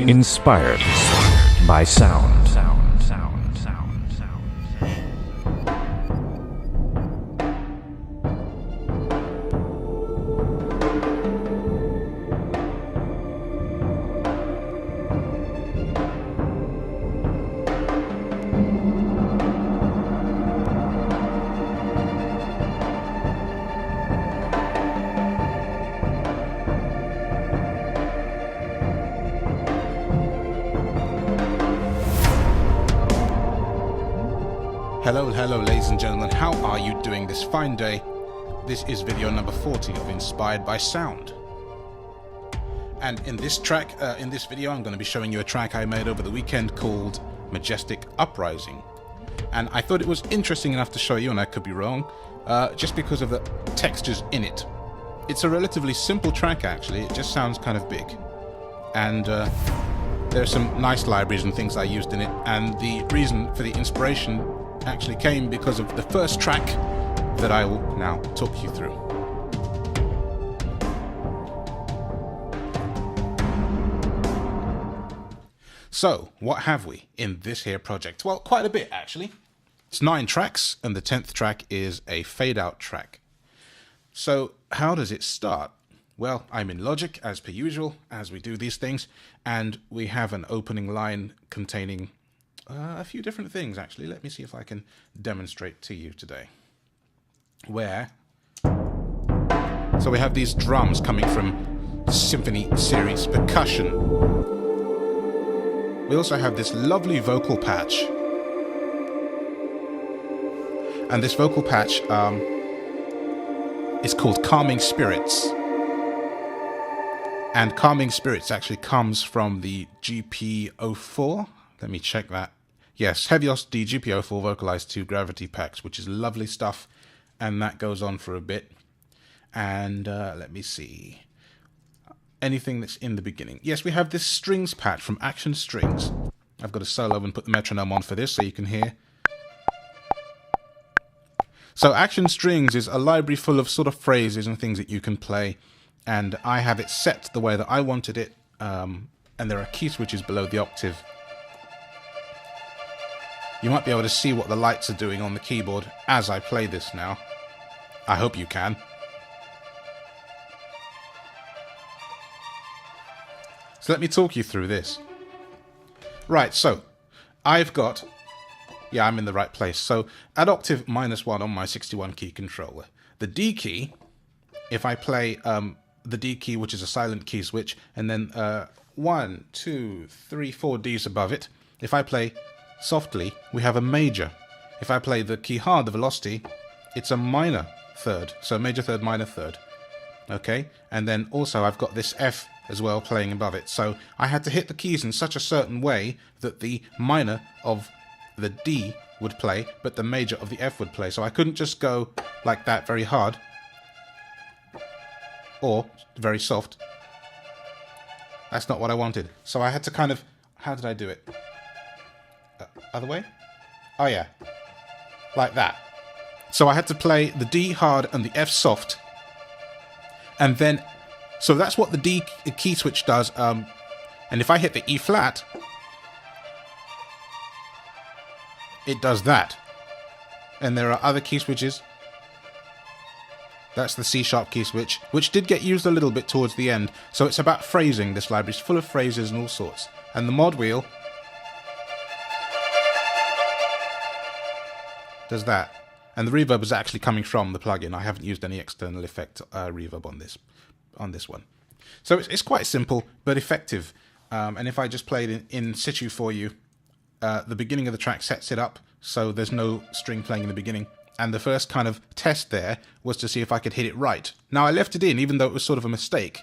Inspired by sound. Hello ladies and gentlemen, how are you doing this fine day? This is video number 40 of Inspired by Sound. And in this video I'm going to be showing you a track I made over the weekend called Majestic, Uprising. And I thought it was interesting enough to show you, and I could be wrong, just because of the textures in it. It's a relatively simple track actually, it just sounds kind of big. And there's some nice libraries and things I used in it, and the reason for the inspiration actually came because of the first track that I will now talk you through. So, what have we in this here project? Well, quite a bit actually. It's 9 tracks, and the 10th track is a fade-out track. So, how does it start? Well, I'm in Logic, as per usual, as we do these things, and we have an opening line containing a few different things, actually. Let me see if I can demonstrate to you today. So we have these drums coming from Symphony Series Percussion. We also have this lovely vocal patch. And this vocal patch is called Calming Spirits. And Calming Spirits actually comes from the GP04. Let me check that. Yes, Heavios D GP04 vocalized 2 gravity packs, which is lovely stuff, and that goes on for a bit. And let me see. Anything that's in the beginning. Yes, we have this strings patch from Action Strings. I've got a solo and put the metronome on for this so you can hear. So Action Strings is a library full of sort of phrases and things that you can play, and I have it set the way that I wanted it, and there are key switches below the octave. You might be able to see what the lights are doing on the keyboard as I play this now. I hope you can. So let me talk you through this. Right, so I've got... Yeah, I'm in the right place. So at octave -1 on my 61 key controller, the D key, if I play the D key, which is a silent key switch, and then 1, 2, 3, 4 Ds above it, if I play softly, we have a major. If I play the key hard, the velocity, it's a minor third. So major third, minor third. Okay? And then also I've got this F as well playing above it. So I had to hit the keys in such a certain way that the minor of the D would play, but the major of the F would play. So I couldn't just go like that very hard or very soft. That's not what I wanted. So I had to kind of... How did I do it? Other way? Oh yeah, like that. So I had to play the D hard and the F soft, and then, so that's what the D key switch does. And if I hit the E flat, it does that. And there are other key switches. That's the C sharp key switch, which did get used a little bit towards the end. So it's about phrasing. This library is full of phrases and all sorts. And the mod wheel does that, and the reverb is actually coming from the plugin. I haven't used any external effect reverb on this one. So it's quite simple but effective. And if I just play it in situ for you, the beginning of the track sets it up so there's no string playing in the beginning. And the first kind of test there was to see if I could hit it right. Now I left it in even though it was sort of a mistake,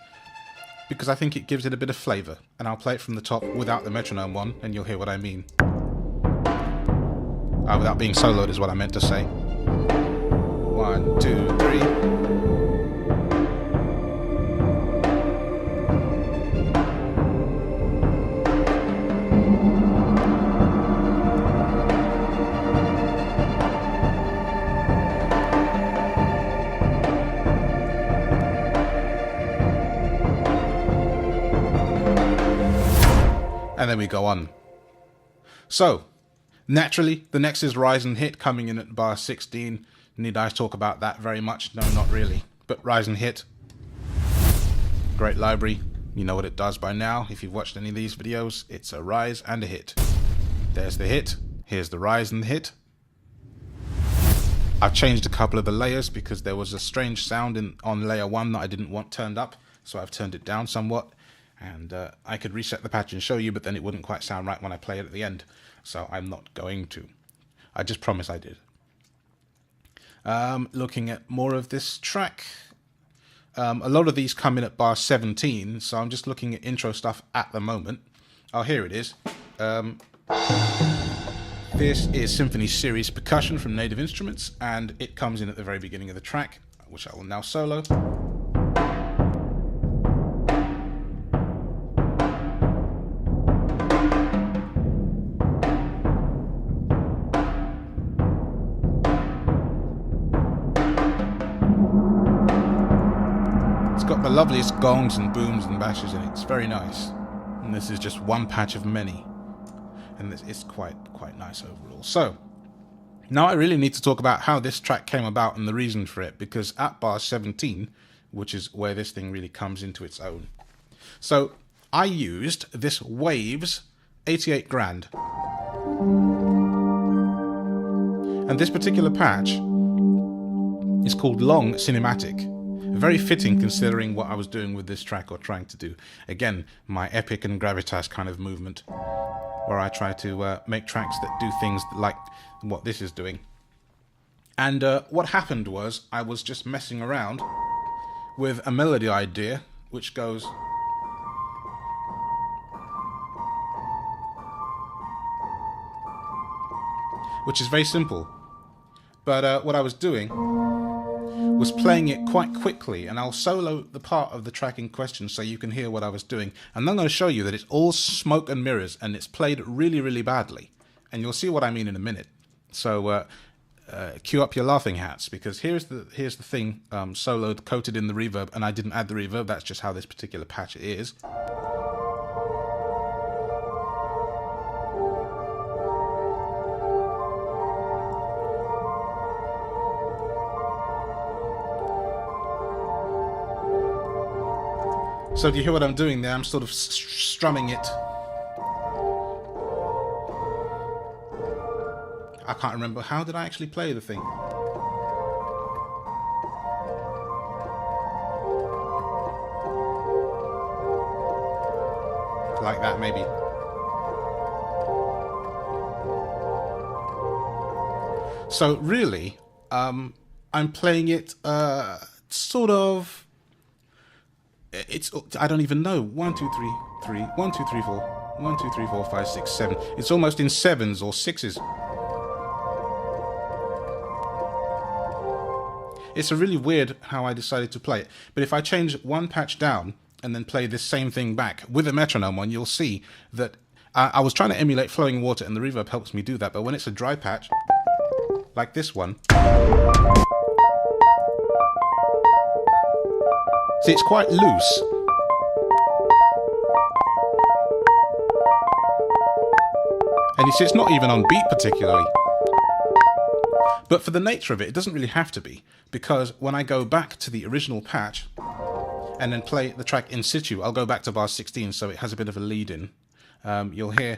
because I think it gives it a bit of flavour. And I'll play it from the top without the metronome on, and you'll hear what I mean. Without being soloed is what I meant to say. 1, 2, 3. And then we go on. So, naturally, the next is Rise and Hit, coming in at bar 16. Need I talk about that very much? No, not really. But Rise and Hit, great library. You know what it does by now. If you've watched any of these videos, it's a rise and a hit. There's the hit. Here's the rise and the hit. I've changed a couple of the layers because there was a strange sound on layer 1 that I didn't want turned up. So I've turned it down somewhat. And I could reset the patch and show you, but then it wouldn't quite sound right when I play it at the end. So I'm not going to. I just promise I did. Looking at more of this track. A lot of these come in at bar 17, so I'm just looking at intro stuff at the moment. Oh, here it is. This is Symphony Series Percussion from Native Instruments, and it comes in at the very beginning of the track, which I will now solo. Got the loveliest gongs and booms and bashes in it. It's very nice. And this is just one patch of many. And it's quite nice overall. So, now I really need to talk about how this track came about and the reason for it. Because at bar 17, which is where this thing really comes into its own. So, I used this Waves 88 Grand. And this particular patch is called Long Cinematic. Very fitting considering what I was doing with this track, or trying to do. Again, my epic and gravitas kind of movement, where I try to make tracks that do things like what this is doing. And what happened was, I was just messing around with a melody idea, which goes... which is very simple. But what I was doing was playing it quite quickly, and I'll solo the part of the track in question so you can hear what I was doing. And I'm going to show you that it's all smoke and mirrors, and it's played really, really badly. And you'll see what I mean in a minute. So cue up your laughing hats, because here's the thing soloed, coated in the reverb, and I didn't add the reverb. That's just how this particular patch is. So do you hear what I'm doing there? I'm sort of strumming it. I can't remember. How did I actually play the thing? Like that, maybe. So really, I'm playing it sort of... It's, I don't even know. 1, 2, 3, 3, 1, 2, 3, 4, 1, 2, 3, 4, 5, 6, 7. It's almost in 7s or 6s. It's a really weird how I decided to play it. But if I change one patch down and then play this same thing back with a metronome on, you'll see that I was trying to emulate flowing water, and the reverb helps me do that. But when it's a dry patch, like this one, see, it's quite loose. And you see, it's not even on beat particularly. But for the nature of it, it doesn't really have to be. Because when I go back to the original patch and then play the track in situ, I'll go back to bar 16, so it has a bit of a lead in. You'll hear...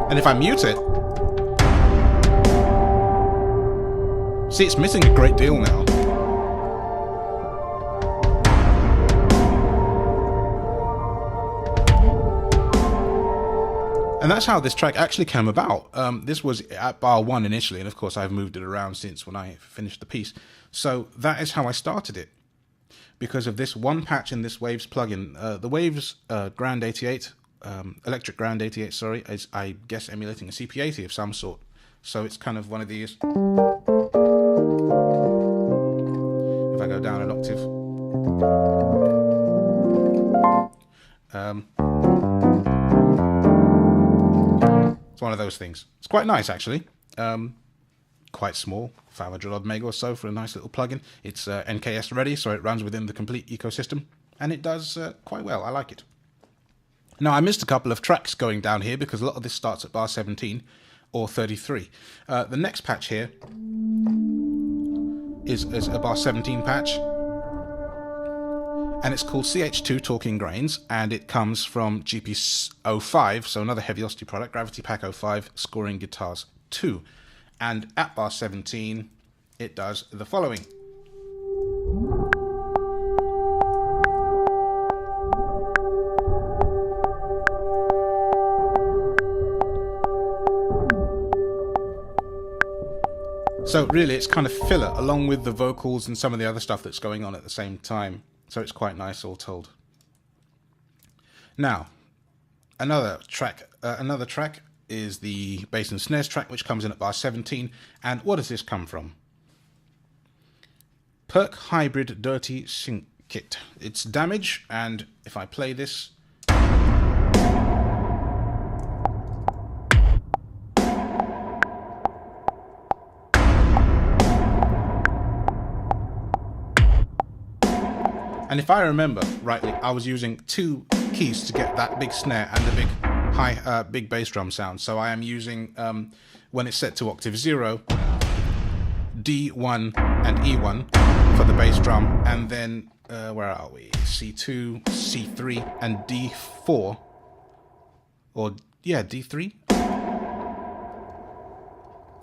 And if I mute it, see, it's missing a great deal now. And that's how this track actually came about. This was at bar 1 initially, and of course I've moved it around since when I finished the piece. So that is how I started it. Because of this one patch in this Waves plugin. The Waves Grand 88, Electric Grand 88, sorry, is, I guess, emulating a CP80 of some sort. So it's kind of one of these. If I go down an octave. It's one of those things. It's quite nice, actually. quite small, 500 odd meg or so for a nice little plugin. It's NKS ready, so it runs within the complete ecosystem, and it does quite well. I like it. Now, I missed a couple of tracks going down here because a lot of this starts at bar 17 or 33. The next patch here is a bar 17 patch, and it's called CH2 Talking Grains, and it comes from GP05, so another Heaviosity product, Gravity Pack 05, Scoring Guitars 2. And at bar 17, it does the following. So really, it's kind of filler, along with the vocals and some of the other stuff that's going on at the same time. So it's quite nice, all told. Now, another track is the bass and snares track, which comes in at bar 17. And what does this come from? Perk Hybrid Dirty Sync Kit. It's Damage, and if I play this, and if I remember rightly, I was using 2 keys to get that big snare and the big bass drum sound. So I am using, when it's set to octave 0, D1 and E1 for the bass drum, and then, where are we? C2, C3, and D4, or, yeah, D3?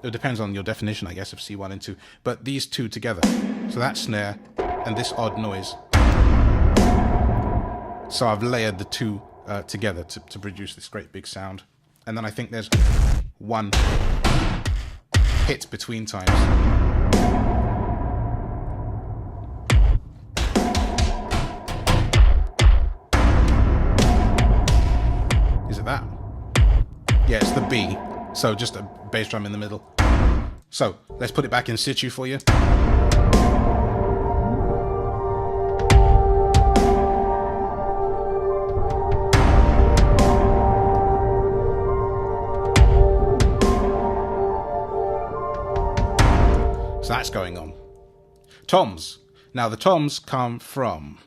It depends on your definition, I guess, of C1 and 2, but these 2 together. So that snare and this odd noise. So I've layered the 2 together to produce this great big sound. And then I think there's 1 hit between times. Is it that? Yeah, it's the B. So just a bass drum in the middle. So let's put it back in situ for you. So that's going on. Toms. Now the toms come from,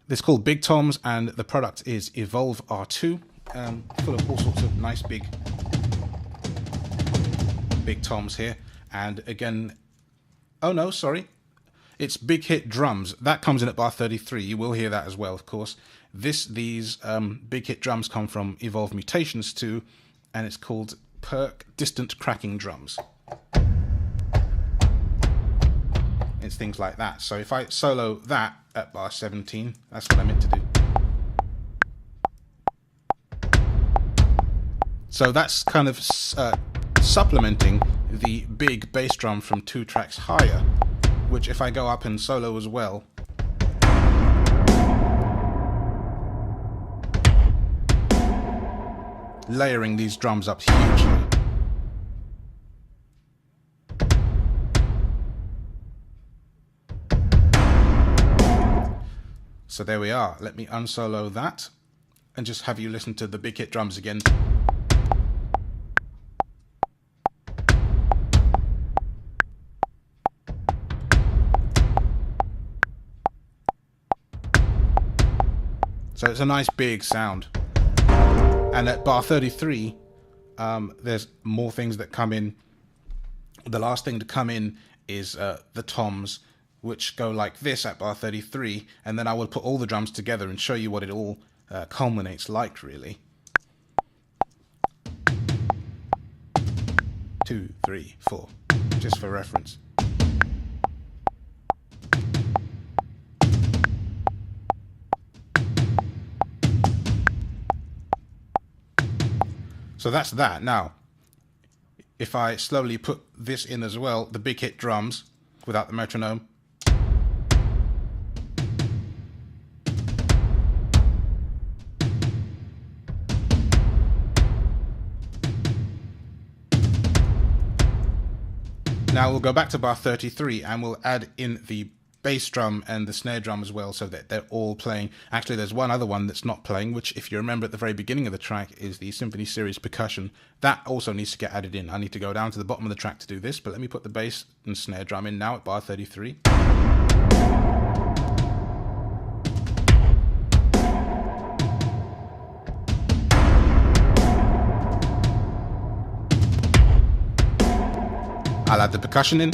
this is called Big Toms, and the product is Evolve R2, full of all sorts of nice big toms here. And again, oh no, sorry, it's Big Hit Drums. That comes in at bar 33. You will hear that as well, of course. These Big Hit Drums come from Evolve Mutations 2, and it's called Perk Distant Cracking Drums. It's things like that. So if I solo that at bar 17, that's what I meant to do. So that's kind of supplementing the big bass drum from 2 tracks higher, which if I go up and solo as well, layering these drums up hugely. So there we are. Let me unsolo that and just have you listen to the Big Hit Drums again. So it's a nice big sound. And at bar 33, there's more things that come in. The last thing to come in is the toms, which go like this at bar 33, and then I will put all the drums together and show you what it all culminates like, really. 2, 3, 4, just for reference. So that's that. Now, if I slowly put this in as well, the Big Hit Drums, without the metronome, now we'll go back to bar 33 and we'll add in the bass drum and the snare drum as well, so that they're all playing. Actually, there's one other one that's not playing, which, if you remember at the very beginning of the track, is the Symphony Series percussion. That also needs to get added in. I need to go down to the bottom of the track to do this, but let me put the bass and snare drum in now at bar 33. I'll add the percussion in.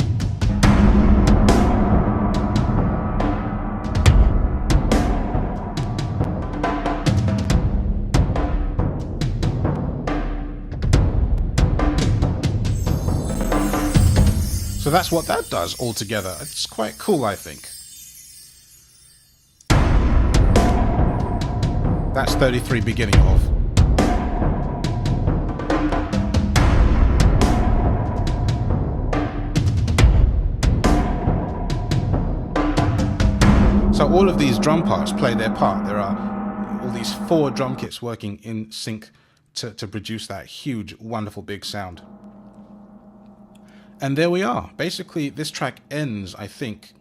So that's what that does altogether. It's quite cool, I think. That's 33 beginning of. So all of these drum parts play their part. There are all these 4 drum kits working in sync to produce that huge, wonderful, big sound. And there we are. Basically, this track ends, I think,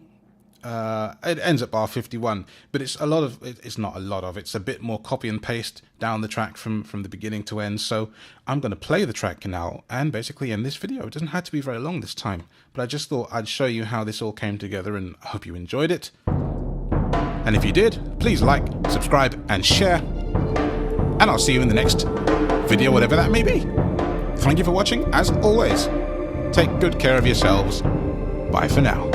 it ends at bar 51, but it's not a lot of, it's a bit more copy and paste down the track from the beginning to end. So I'm going to play the track now and basically end this video. It doesn't have to be very long this time, but I just thought I'd show you how this all came together, and I hope you enjoyed it. And if you did, please like, subscribe, and share. And I'll see you in the next video, whatever that may be. Thank you for watching, as always. Take good care of yourselves. Bye for now.